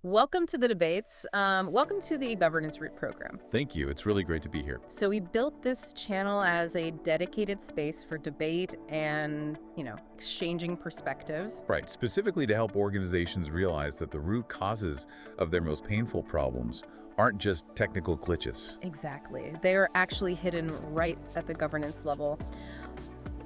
Welcome to the debates. Welcome to the Governance Root program. Thank you. It's really great to be here. So we built this channel as a dedicated space for debate and, exchanging perspectives. Right, specifically to help organizations realize that the root causes of their most painful problems aren't just technical glitches. Exactly. They are actually hidden right at the governance level.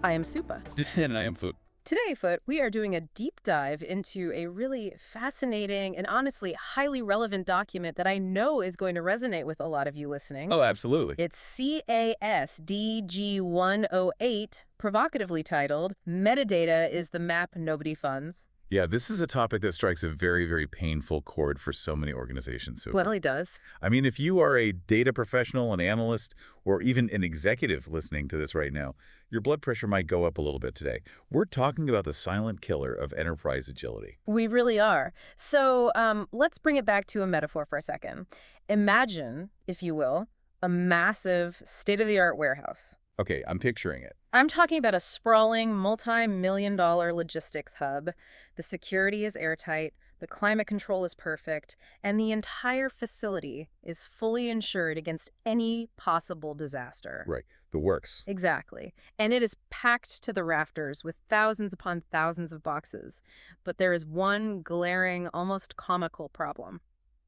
I am Supa. And I am Food. Today, Foot, we are doing a deep dive into a really fascinating and honestly highly relevant document that I know is going to resonate with a lot of you listening. Oh, absolutely. It's CAS DG-108, provocatively titled, Metadata is the Map Nobody Funds. Yeah, this is a topic that strikes a very, very painful chord for so many organizations. So, Well, it does. I mean, if you are a data professional, an analyst, or even an executive listening to this right now, your blood pressure might go up a little bit today. We're talking about the silent killer of enterprise agility. We really are. So let's bring it back to a metaphor for a second. Imagine, if you will, a massive state-of-the-art warehouse. Okay, I'm picturing it. I'm talking about a sprawling, multi-million-dollar logistics hub. The security is airtight, the climate control is perfect, and the entire facility is fully insured against any possible disaster. Right, the works. Exactly. And it is packed to the rafters with thousands upon thousands of boxes. But there is one glaring, almost comical problem.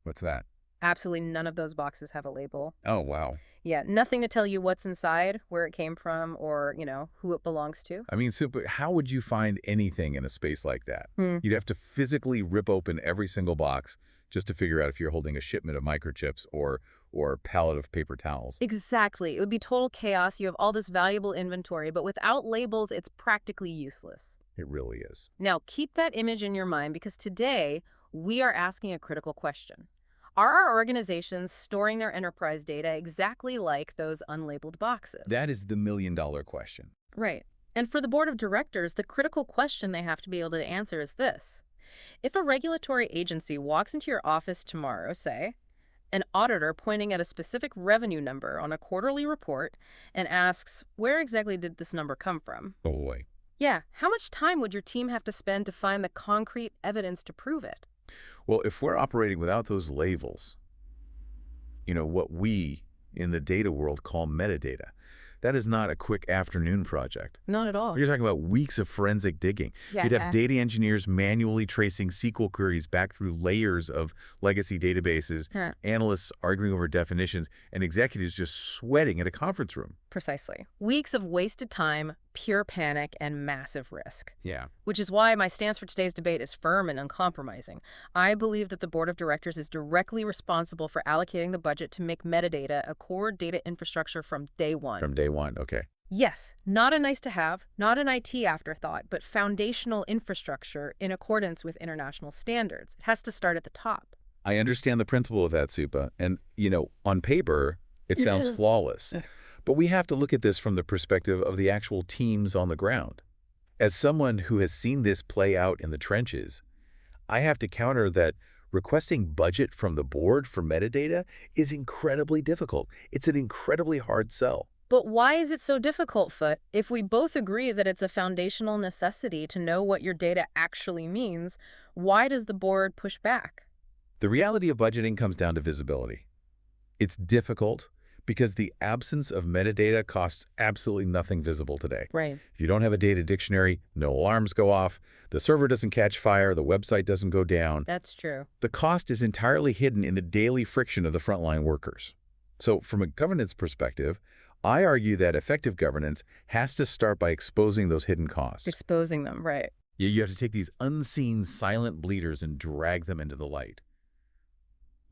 What's that? Absolutely none of those boxes have a label. Oh, wow. Yeah, nothing to tell you what's inside, where it came from, or, who it belongs to. I mean, super, how would you find anything in a space like that? You'd have to physically rip open every single box just to figure out if you're holding a shipment of microchips or a pallet of paper towels. Exactly. It would be total chaos. You have all this valuable inventory, but without labels, it's practically useless. It really is. Now, keep that image in your mind because today we are asking a critical question. Are our organizations storing their enterprise data exactly like those unlabeled boxes? That is the million-dollar question. Right. And for the board of directors, the critical question they have to be able to answer is this. If a regulatory agency walks into your office tomorrow, say, an auditor pointing at a specific revenue number on a quarterly report and asks, where exactly did this number come from? Oh, boy. Yeah, how much time would your team have to spend to find the concrete evidence to prove it? Well, if we're operating without those labels, what we in the data world call metadata, that is not a quick afternoon project. Not at all. You're talking about weeks of forensic digging. Yeah. You'd have data engineers manually tracing SQL queries back through layers of legacy databases, analysts arguing over definitions, and executives just sweating at a conference room. Precisely. Weeks of wasted time, pure panic, and massive risk. Yeah. Which is why my stance for today's debate is firm and uncompromising. I believe that the board of directors is directly responsible for allocating the budget to make metadata a core data infrastructure from day one. From day one, okay. Yes, not a nice-to-have, not an IT afterthought, but foundational infrastructure in accordance with international standards. It has to start at the top. I understand the principle of that, Supa, and, on paper, it sounds flawless. But we have to look at this from the perspective of the actual teams on the ground. As someone who has seen this play out in the trenches, I have to counter that requesting budget from the board for metadata is incredibly difficult. It's an incredibly hard sell. But why is it so difficult, Foot? If we both agree that it's a foundational necessity to know what your data actually means, why does the board push back? The reality of budgeting comes down to visibility. It's difficult because the absence of metadata costs absolutely nothing visible today. Right. If you don't have a data dictionary, no alarms go off, the server doesn't catch fire, the website doesn't go down. That's true. The cost is entirely hidden in the daily friction of the frontline workers. So from a governance perspective, I argue that effective governance has to start by exposing those hidden costs. Exposing them, right. You have to take these unseen silent bleeders and drag them into the light.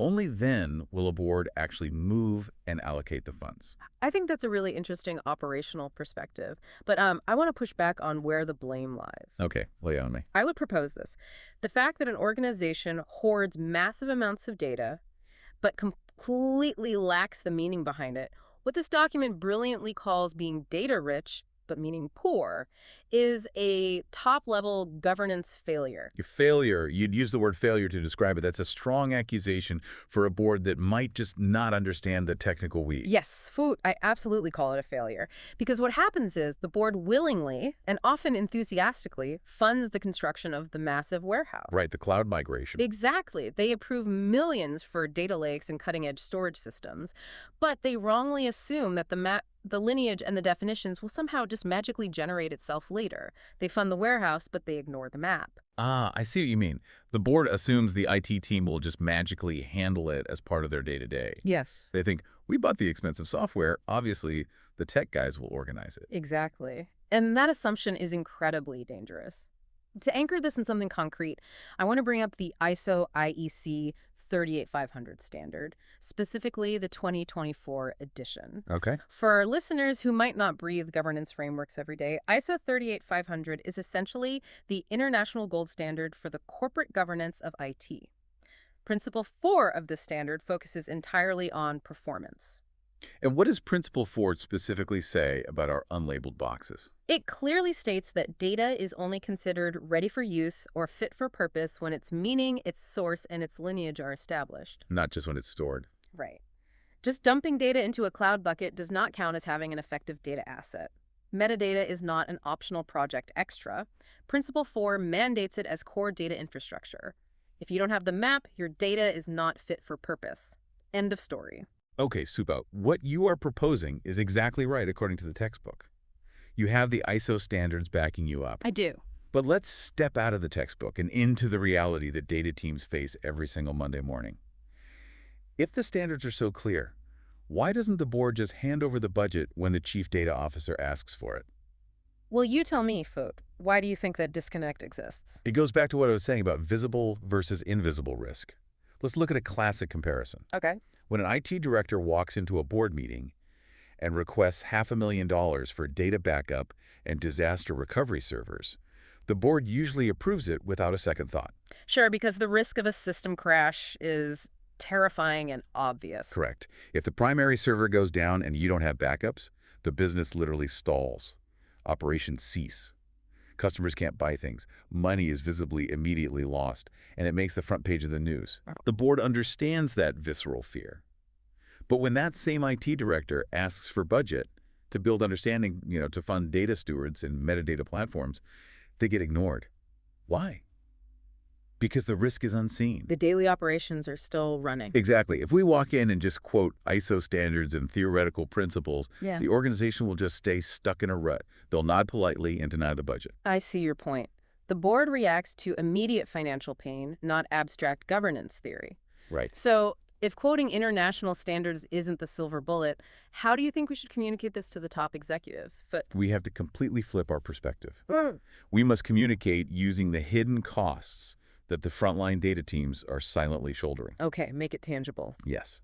Only then will a board actually move and allocate the funds. I think that's a really interesting operational perspective. But I want to push back on where the blame lies. Okay, lay on me. I would propose this. The fact that an organization hoards massive amounts of data, but completely lacks the meaning behind it, what this document brilliantly calls being data-rich, but meaning poor, is a top-level governance failure. Your failure, you'd use the word failure to describe it. That's a strong accusation for a board that might just not understand the technical weeds. Yes, I absolutely call it a failure. Because what happens is the board willingly, and often enthusiastically, funds the construction of the massive warehouse. Right, the cloud migration. Exactly. They approve millions for data lakes and cutting-edge storage systems, but they wrongly assume that the lineage and the definitions will somehow just magically generate itself later. They fund the warehouse, but they ignore the map. Ah, I see what you mean. The board assumes the IT team will just magically handle it as part of their day-to-day. Yes. They think, we bought the expensive software, obviously the tech guys will organize it. Exactly. And that assumption is incredibly dangerous. To anchor this in something concrete, I want to bring up the ISO IEC 38500 standard, specifically the 2024 edition. Okay. For our listeners who might not breathe governance frameworks every day, ISO 38500 is essentially the international gold standard for the corporate governance of IT. Principle 4 of this standard focuses entirely on performance. And what does Principle 4 specifically say about our unlabeled boxes? It clearly states that data is only considered ready for use or fit for purpose when its meaning, its source, and its lineage are established. Not just when it's stored. Right. Just dumping data into a cloud bucket does not count as having an effective data asset. Metadata is not an optional project extra. Principle 4 mandates it as core data infrastructure. If you don't have the map, your data is not fit for purpose. End of story. Okay, Supa, what you are proposing is exactly right according to the textbook. You have the ISO standards backing you up. I do. But let's step out of the textbook and into the reality that data teams face every single Monday morning. If the standards are so clear, why doesn't the board just hand over the budget when the chief data officer asks for it? Well, you tell me, Foot. Why do you think that disconnect exists? It goes back to what I was saying about visible versus invisible risk. Let's look at a classic comparison. Okay. When an IT director walks into a board meeting and requests $500,000 for data backup and disaster recovery servers, the board usually approves it without a second thought. Sure, because the risk of a system crash is terrifying and obvious. Correct. If the primary server goes down and you don't have backups, the business literally stalls. Operations cease. Customers can't buy things. Money is visibly immediately lost, and it makes the front page of the news. The board understands that visceral fear. But when that same IT director asks for budget to build understanding, to fund data stewards and metadata platforms, they get ignored. Why? Because the risk is unseen. The daily operations are still running. Exactly. If we walk in and just quote ISO standards and theoretical principles, Yeah. the organization will just stay stuck in a rut. They'll nod politely and deny the budget. I see your point. The board reacts to immediate financial pain, not abstract governance theory. Right. So, if quoting international standards isn't the silver bullet, how do you think we should communicate this to the top executives? We have to completely flip our perspective. We must communicate using the hidden costs that the frontline data teams are silently shouldering. Okay, make it tangible. Yes.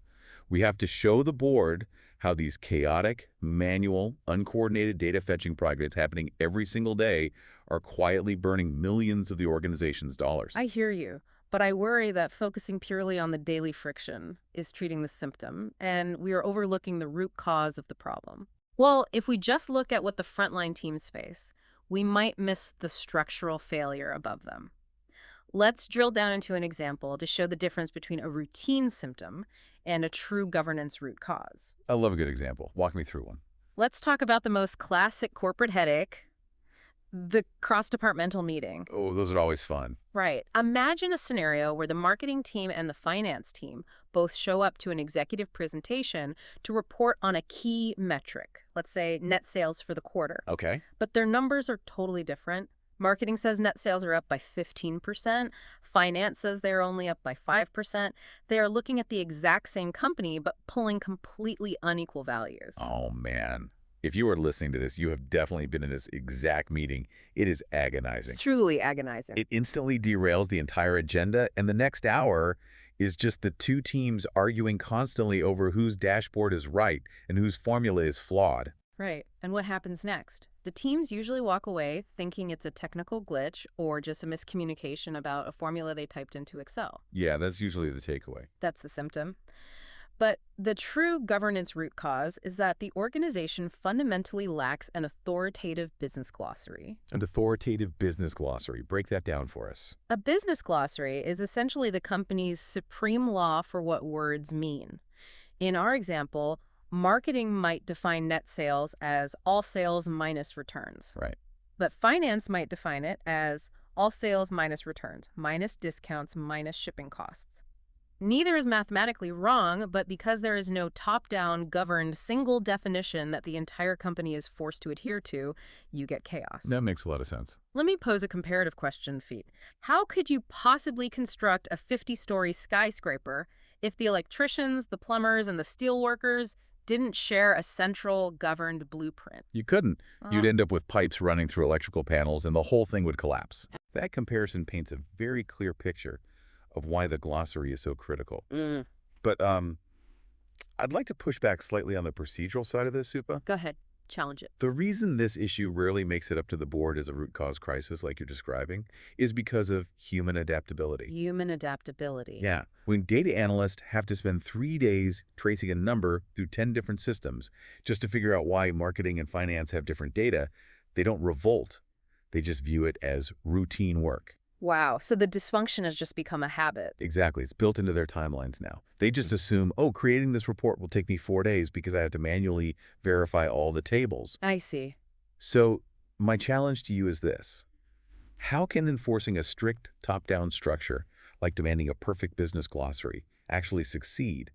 We have to show the board how these chaotic, manual, uncoordinated data fetching projects happening every single day are quietly burning millions of the organization's dollars. I hear you, but I worry that focusing purely on the daily friction is treating the symptom, and we are overlooking the root cause of the problem. Well, if we just look at what the frontline teams face, we might miss the structural failure above them. Let's drill down into an example to show the difference between a routine symptom and a true governance root cause. I love a good example. Walk me through one. Let's talk about the most classic corporate headache, the cross-departmental meeting. Oh, those are always fun. Right. Imagine a scenario where the marketing team and the finance team both show up to an executive presentation to report on a key metric, let's say net sales for the quarter. Okay. But their numbers are totally different. Marketing says net sales are up by 15%. Finance says they're only up by 5%. They are looking at the exact same company, but pulling completely unequal values. Oh, man. If you are listening to this, you have definitely been in this exact meeting. It is agonizing. It's truly agonizing. It instantly derails the entire agenda, and the next hour is just the two teams arguing constantly over whose dashboard is right and whose formula is flawed. Right. And what happens next? The teams usually walk away thinking it's a technical glitch or just a miscommunication about a formula they typed into Excel. Yeah, that's usually the takeaway. That's the symptom. But the true governance root cause is that the organization fundamentally lacks an authoritative business glossary. An authoritative business glossary. Break that down for us. A business glossary is essentially the company's supreme law for what words mean. In our example, marketing might define net sales as all sales minus returns. Right. But finance might define it as all sales minus returns, minus discounts, minus shipping costs. Neither is mathematically wrong, but because there is no top-down, governed, single definition that the entire company is forced to adhere to, you get chaos. That makes a lot of sense. Let me pose a comparative question, Feet. How could you possibly construct a 50-story skyscraper if the electricians, the plumbers, and the steelworkers didn't share a central governed blueprint? You couldn't. You'd end up with pipes running through electrical panels and the whole thing would collapse. That comparison paints a very clear picture of why the glossary is so critical. But I'd like to push back slightly on the procedural side of this, Supa. Go ahead. Challenge it. The reason this issue rarely makes it up to the board as a root cause crisis like you're describing is because of human adaptability. Human adaptability. Yeah. When data analysts have to spend 3 days tracing a number through 10 different systems just to figure out why marketing and finance have different data, they don't revolt. They just view it as routine work. Wow, so the dysfunction has just become a habit. Exactly. It's built into their timelines now. They just assume, oh, creating this report will take me 4 days because I have to manually verify all the tables. I see. So my challenge to you is this. How can enforcing a strict top-down structure, like demanding a perfect business glossary, actually succeed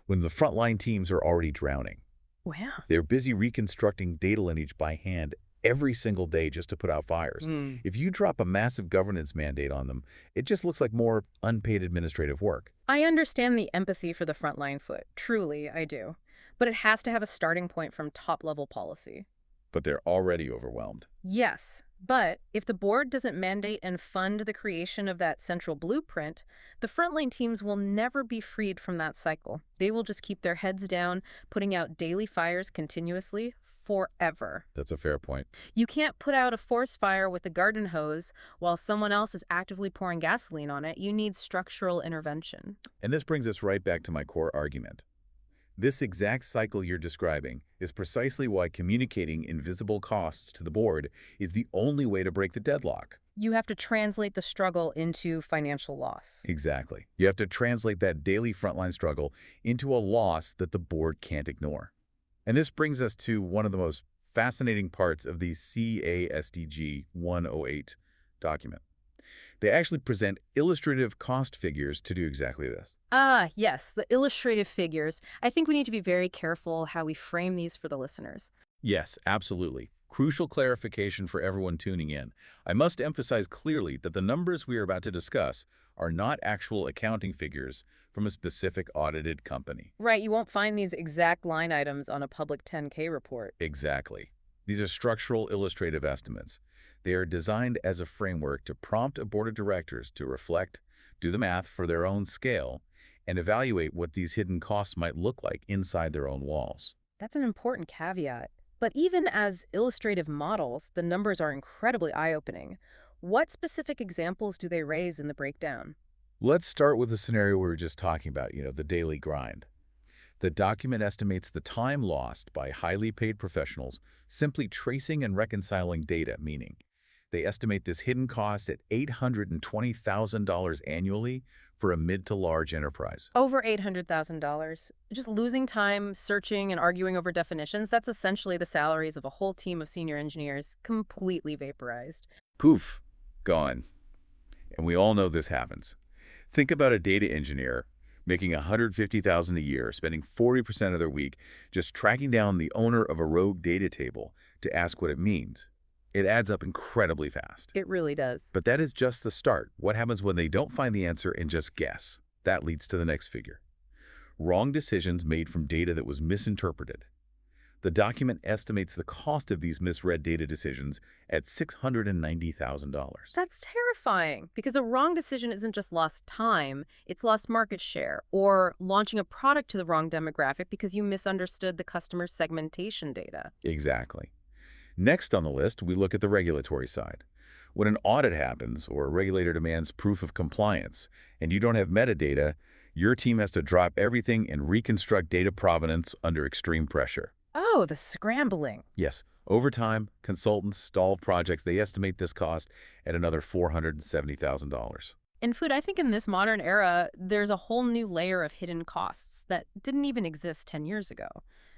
when the frontline teams are already drowning? Wow. They're busy reconstructing data lineage by hand every single day just to put out fires. If you drop a massive governance mandate on them, it just looks like more unpaid administrative work. I understand the empathy for the frontline foot. Truly, I do. But it has to have a starting point from top-level policy. But they're already overwhelmed. Yes, but if the board doesn't mandate and fund the creation of that central blueprint, the frontline teams will never be freed from that cycle. They will just keep their heads down, putting out daily fires continuously, forever. That's a fair point. You can't put out a forest fire with a garden hose while someone else is actively pouring gasoline on it. You need structural intervention. And this brings us right back to my core argument. This exact cycle you're describing is precisely why communicating invisible costs to the board is the only way to break the deadlock. You have to translate the struggle into financial loss. Exactly. You have to translate that daily frontline struggle into a loss that the board can't ignore. And this brings us to one of the most fascinating parts of the DG-108 document. They actually present illustrative cost figures to do exactly this. Ah, yes, the illustrative figures. I think we need to be very careful how we frame these for the listeners. Yes, absolutely. Crucial clarification for everyone tuning in. I must emphasize clearly that the numbers we are about to discuss are not actual accounting figures from a specific audited company. Right, you won't find these exact line items on a public 10K report. Exactly. These are structural illustrative estimates. They are designed as a framework to prompt a board of directors to reflect, do the math for their own scale, and evaluate what these hidden costs might look like inside their own walls. That's an important caveat. But even as illustrative models, the numbers are incredibly eye-opening. What specific examples do they raise in the breakdown? Let's start with the scenario we were just talking about, the daily grind. The document estimates the time lost by highly paid professionals simply tracing and reconciling data, meaning they estimate this hidden cost at $820,000 annually for a mid to large enterprise. Over $800,000. Just losing time, searching, and arguing over definitions, that's essentially the salaries of a whole team of senior engineers completely vaporized. Poof, gone. And we all know this happens. Think about a data engineer making $150,000 a year, spending 40% of their week just tracking down the owner of a rogue data table to ask what it means. It adds up incredibly fast. It really does. But that is just the start. What happens when they don't find the answer and just guess? That leads to the next figure. Wrong decisions made from data that was misinterpreted. The document estimates the cost of these misread data decisions at $690,000. That's terrifying, because a wrong decision isn't just lost time, it's lost market share, or launching a product to the wrong demographic because you misunderstood the customer segmentation data. Exactly. Next on the list, we look at the regulatory side. When an audit happens or a regulator demands proof of compliance and you don't have metadata, Your team has to drop everything and reconstruct data provenance under extreme pressure. Oh, the scrambling. Yes, over time, consultants stall projects. They estimate this cost at another $470,000. In food, I think in this modern era, there's a whole new layer of hidden costs that didn't even exist 10 years ago,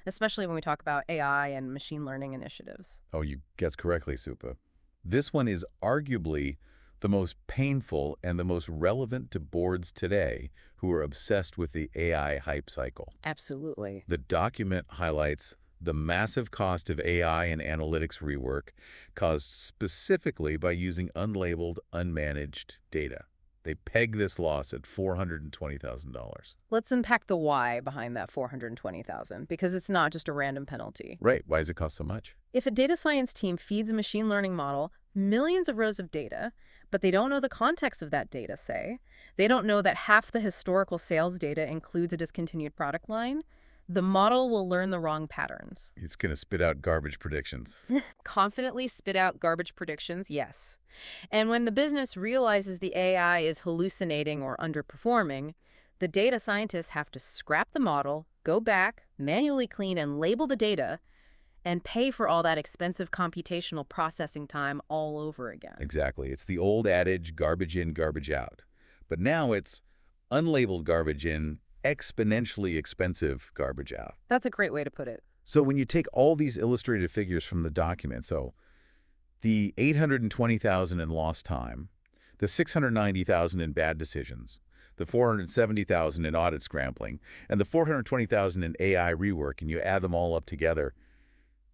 especially when we talk about AI and machine learning initiatives. Oh, you guessed correctly, Supa. This one is arguably the most painful and the most relevant to boards today who are obsessed with the AI hype cycle. Absolutely. The document highlights the massive cost of AI and analytics rework caused specifically by using unlabeled, unmanaged data. They peg this loss at $420,000. Let's unpack the why behind that 420,000 because it's not just a random penalty. Right. Why does it cost so much? If a data science team feeds a machine learning model millions of rows of data, but they don't know the context of that data, say, they don't know that half the historical sales data includes a discontinued product line, the model will learn the wrong patterns. It's going to spit out garbage predictions. Confidently spit out garbage predictions, yes. And when the business realizes the AI is hallucinating or underperforming, the data scientists have to scrap the model, go back, manually clean and label the data, and pay for all that expensive computational processing time all over again. Exactly. It's the old adage, garbage in, garbage out. But now it's unlabeled garbage in, exponentially expensive garbage out. That's a great way to put it. So when you take all these illustrated figures from the document, so the $820,000 in lost time, the $690,000 in bad decisions, the $470,000 in audit scrambling, and the $420,000 in AI rework, and you add them all up together,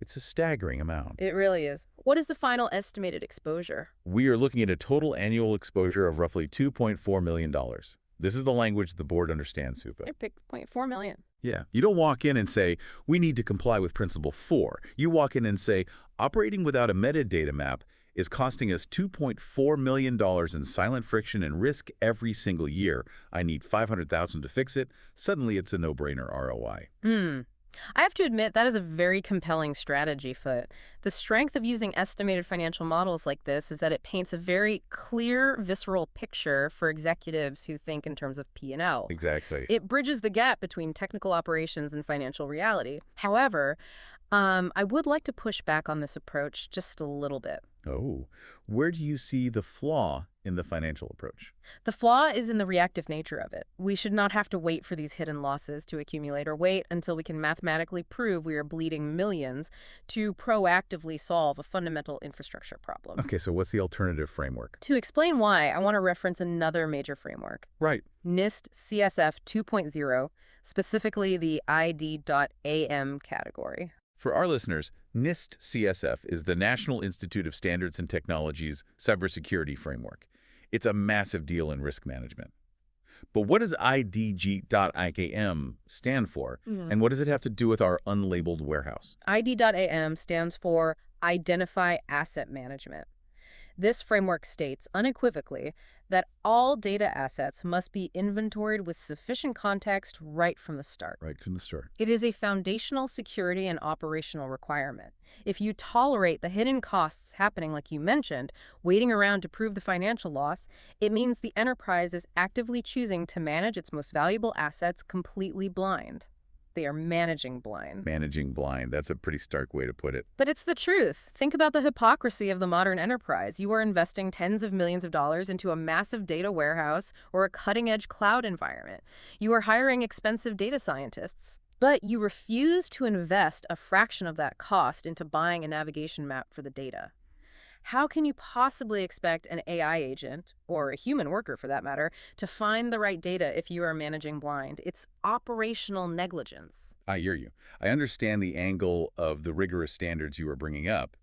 it's a staggering amount. It really is. What is the final estimated exposure? We are looking at a total annual exposure of roughly $2.4 million. This is the language the board understands, Supa. I picked 0.4 million. Yeah. You don't walk in and say, we need to comply with Principle 4. You walk in and say, operating without a metadata map is costing us $2.4 million in silent friction and risk every single year. I need $500,000 to fix it. Suddenly, it's a no-brainer ROI. I have to admit that is a very compelling strategy, Foot. The strength of using estimated financial models like this is that it paints a very clear, visceral picture for executives who think in terms of P&L. Exactly. It bridges the gap between technical operations and financial reality. However, I would like to push back on this approach just a little bit. Oh, where do you see the flaw in the financial approach? The flaw is in the reactive nature of it. We should not have to wait for these hidden losses to accumulate or wait until we can mathematically prove we are bleeding millions to proactively solve a fundamental infrastructure problem. Okay, so what's the alternative framework? To explain why, I want to reference another major framework. Right. NIST CSF 2.0, specifically the ID.AM category. For our listeners, NIST CSF is the National Institute of Standards and Technology's cybersecurity framework. It's a massive deal in risk management. But what does IDG.IKM stand for, and what does it have to do with our unlabeled warehouse? ID.AM stands for Identify Asset Management. This framework states unequivocally that all data assets must be inventoried with sufficient context right from the start. Right from the start. It is a foundational security and operational requirement. If you tolerate the hidden costs happening like you mentioned, waiting around to prove the financial loss, it means the enterprise is actively choosing to manage its most valuable assets completely blind. They are managing blind. Managing blind. That's a pretty stark way to put it. But it's the truth. Think about the hypocrisy of the modern enterprise. You are investing tens of millions of dollars into a massive data warehouse or a cutting-edge cloud environment. You are hiring expensive data scientists. But you refuse to invest a fraction of that cost into buying a navigation map for the data. How can you possibly expect an AI agent, or a human worker for that matter, to find the right data if you are managing blind? It's operational negligence. I hear you. I understand the angle of the rigorous standards you are bringing up,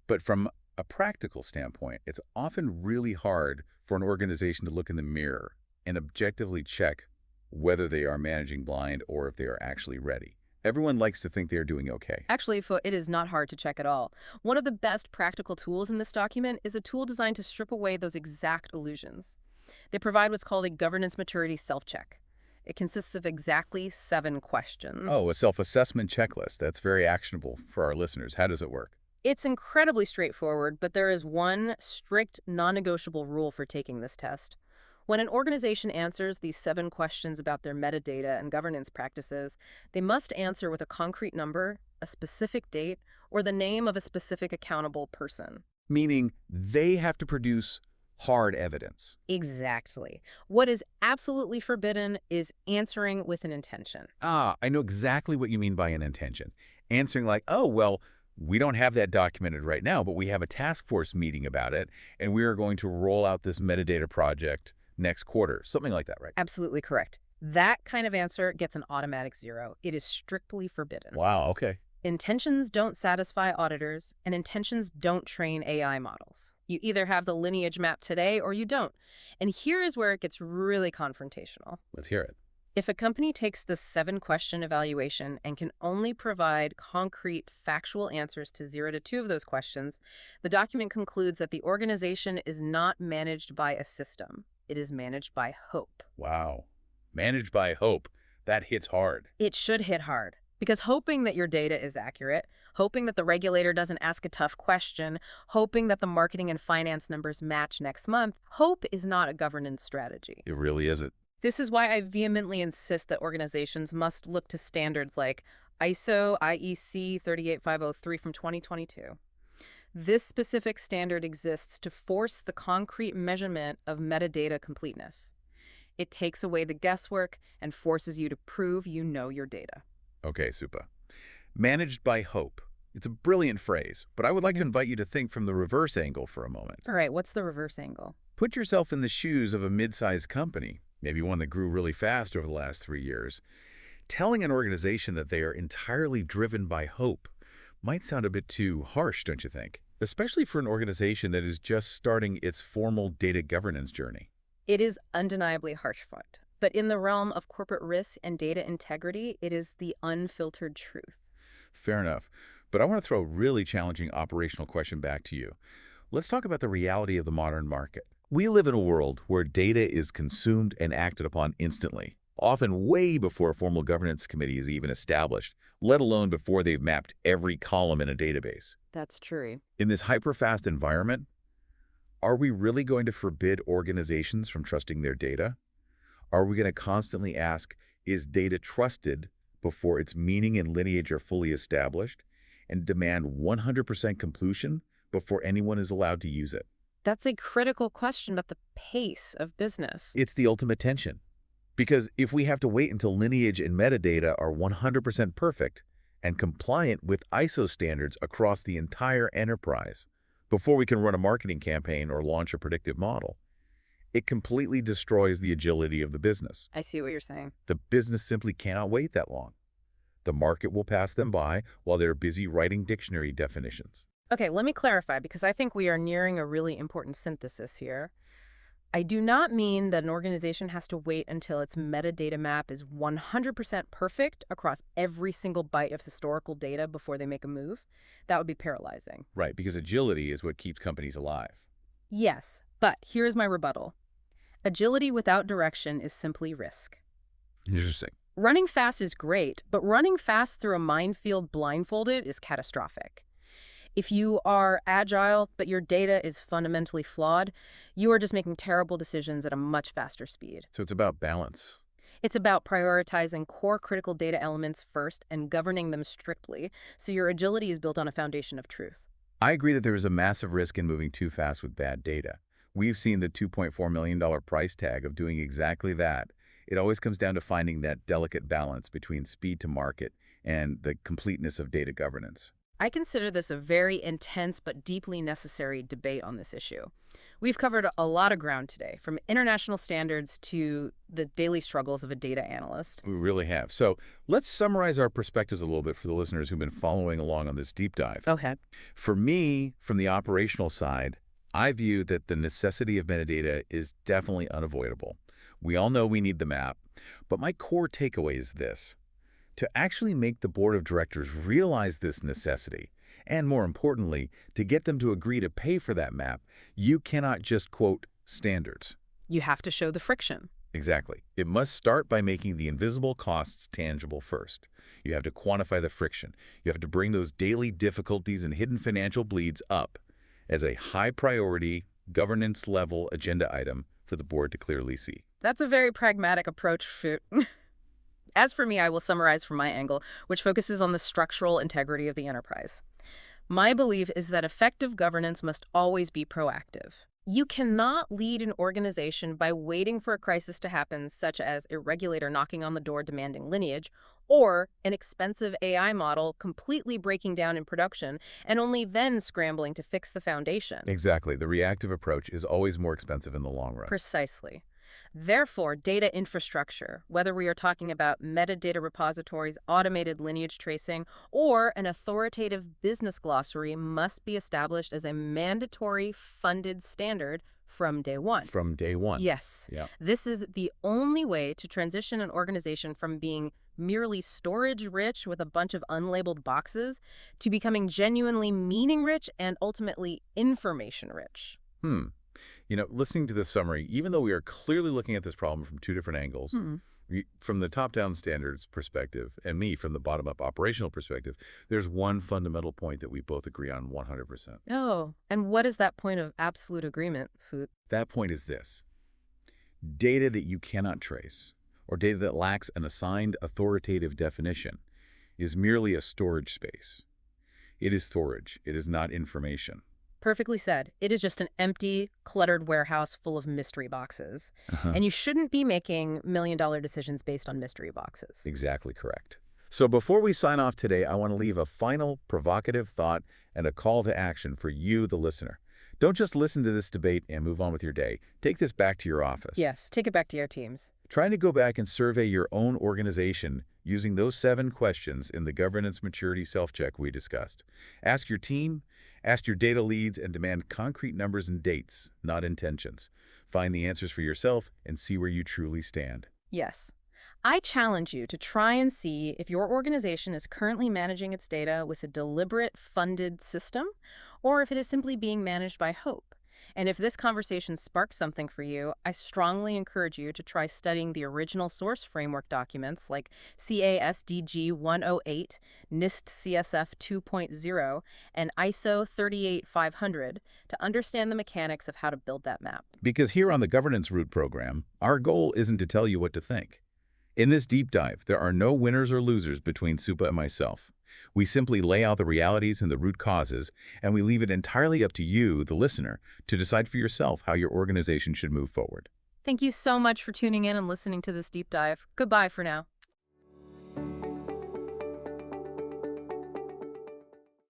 but from a practical standpoint, it's often really hard for an organization to look in the mirror and objectively check whether they are managing blind or if they are actually ready. Everyone likes to think they're doing okay. Actually, it is not hard to check at all. One of the best practical tools in this document is a tool designed to strip away those exact illusions. They provide what's called a governance maturity self-check. It consists of exactly 7 questions. Oh, a self-assessment checklist. That's very actionable for our listeners. How does it work? It's incredibly straightforward, but there is one strict, non-negotiable rule for taking this test. When an organization answers these 7 questions about their metadata and governance practices, they must answer with a concrete number, a specific date, or the name of a specific accountable person. Meaning they have to produce hard evidence. Exactly. What is absolutely forbidden is answering with an intention. Ah, I know exactly what you mean by an intention. Answering like, oh, well, we don't have that documented right now, but we have a task force meeting about it, and we are going to roll out this metadata project next quarter. Something like that, right? Absolutely correct. That kind of answer gets an automatic 0. It is strictly forbidden. Wow, okay. Intentions don't satisfy auditors, and intentions don't train AI models. You either have the lineage map today or you don't. And here is where it gets really confrontational. Let's hear it. If a company takes the 7-question evaluation and can only provide concrete, factual answers to 0 to 2 of those questions, the document concludes that the organization is not managed by a system. It is managed by hope. Wow. Managed by hope. That hits hard. It should hit hard. Because hoping that your data is accurate, hoping that the regulator doesn't ask a tough question, hoping that the marketing and finance numbers match next month, hope is not a governance strategy. It really isn't. This is why I vehemently insist that organizations must look to standards like ISO IEC 38503 from 2022. This specific standard exists to force the concrete measurement of metadata completeness. It takes away the guesswork and forces you to prove you know your data. Okay, Supa. Managed by hope. It's a brilliant phrase, but I would like to invite you to think from the reverse angle for a moment. All right, what's the reverse angle? Put yourself in the shoes of a mid-sized company, maybe one that grew really fast over the last 3 years. Telling an organization that they are entirely driven by hope might sound a bit too harsh, don't you think? Especially for an organization that is just starting its formal data governance journey. It is undeniably harsh-fought. But in the realm of corporate risk and data integrity, it is the unfiltered truth. Fair enough. But I want to throw a really challenging operational question back to you. Let's talk about the reality of the modern market. We live in a world where data is consumed and acted upon instantly, often way before a formal governance committee is even established, let alone before they've mapped every column in a database. That's true. In this hyper-fast environment, are we really going to forbid organizations from trusting their data? Are we going to constantly ask, is data trusted before its meaning and lineage are fully established, and demand 100% completion before anyone is allowed to use it? That's a critical question about the pace of business. It's the ultimate tension. Because if we have to wait until lineage and metadata are 100% perfect and compliant with ISO standards across the entire enterprise before we can run a marketing campaign or launch a predictive model, it completely destroys the agility of the business. I see what you're saying. The business simply cannot wait that long. The market will pass them by while they're busy writing dictionary definitions. Okay, let me clarify because I think we are nearing a really important synthesis here. I do not mean that an organization has to wait until its metadata map is 100% perfect across every single byte of historical data before they make a move. That would be paralyzing. Right, because agility is what keeps companies alive. Yes, but here's my rebuttal. Agility without direction is simply risk. Interesting. Running fast is great, but running fast through a minefield blindfolded is catastrophic. If you are agile, but your data is fundamentally flawed, you are just making terrible decisions at a much faster speed. So it's about balance. It's about prioritizing core critical data elements first and governing them strictly, so your agility is built on a foundation of truth. I agree that there is a massive risk in moving too fast with bad data. We've seen the $2.4 million price tag of doing exactly that. It always comes down to finding that delicate balance between speed to market and the completeness of data governance. I consider this a very intense but deeply necessary debate on this issue. We've covered a lot of ground today, from international standards to the daily struggles of a data analyst. We really have. So let's summarize our perspectives a little bit for the listeners who've been following along on this deep dive. Okay. For me, from the operational side, I view that the necessity of metadata is definitely unavoidable. We all know we need the map, but my core takeaway is this. To actually make the board of directors realize this necessity, and more importantly, to get them to agree to pay for that map, you cannot just quote standards. You have to show the friction. Exactly. It must start by making the invisible costs tangible first. You have to quantify the friction. You have to bring those daily difficulties and hidden financial bleeds up as a high-priority, governance-level agenda item for the board to clearly see. That's a very pragmatic approach. As for me, I will summarize from my angle, which focuses on the structural integrity of the enterprise. My belief is that effective governance must always be proactive. You cannot lead an organization by waiting for a crisis to happen, such as a regulator knocking on the door demanding lineage, or an expensive AI model completely breaking down in production and only then scrambling to fix the foundation. Exactly. The reactive approach is always more expensive in the long run. Precisely. Therefore, data infrastructure, whether we are talking about metadata repositories, automated lineage tracing, or an authoritative business glossary, must be established as a mandatory funded standard from day one. From day one. Yes. Yeah. This is the only way to transition an organization from being merely storage-rich with a bunch of unlabeled boxes to becoming genuinely meaning-rich and ultimately information-rich. Listening to this summary, even though we are clearly looking at this problem from two different angles, from the top-down standards perspective and me from the bottom-up operational perspective, there's one fundamental point that we both agree on 100%. Oh, and what is that point of absolute agreement, Food? That point is this. Data that you cannot trace, or data that lacks an assigned authoritative definition, is merely a storage space. It is storage. It is not information. Perfectly said. It is just an empty, cluttered warehouse full of mystery boxes. And you shouldn't be making million-dollar decisions based on mystery boxes. Exactly correct. So before we sign off today, I want to leave a final provocative thought and a call to action for you, the listener. Don't just listen to this debate and move on with your day. Take this back to your office. Yes, take it back to your teams. Trying to go back and survey your own organization using those 7 questions in the governance maturity self-check we discussed. Ask your team, ask your data leads, and demand concrete numbers and dates, not intentions. Find the answers for yourself and see where you truly stand. Yes. I challenge you to try and see if your organization is currently managing its data with a deliberate funded system, or if it is simply being managed by hope. And if this conversation sparks something for you, I strongly encourage you to try studying the original source framework documents like CAS DG-108, NIST CSF 2.0, and ISO 38500 to understand the mechanics of how to build that map. Because here on the Governance Root program, our goal isn't to tell you what to think. In this deep dive, there are no winners or losers between Supa and myself. We simply lay out the realities and the root causes, and we leave it entirely up to you, the listener, to decide for yourself how your organization should move forward. Thank you so much for tuning in and listening to this deep dive. Goodbye for now.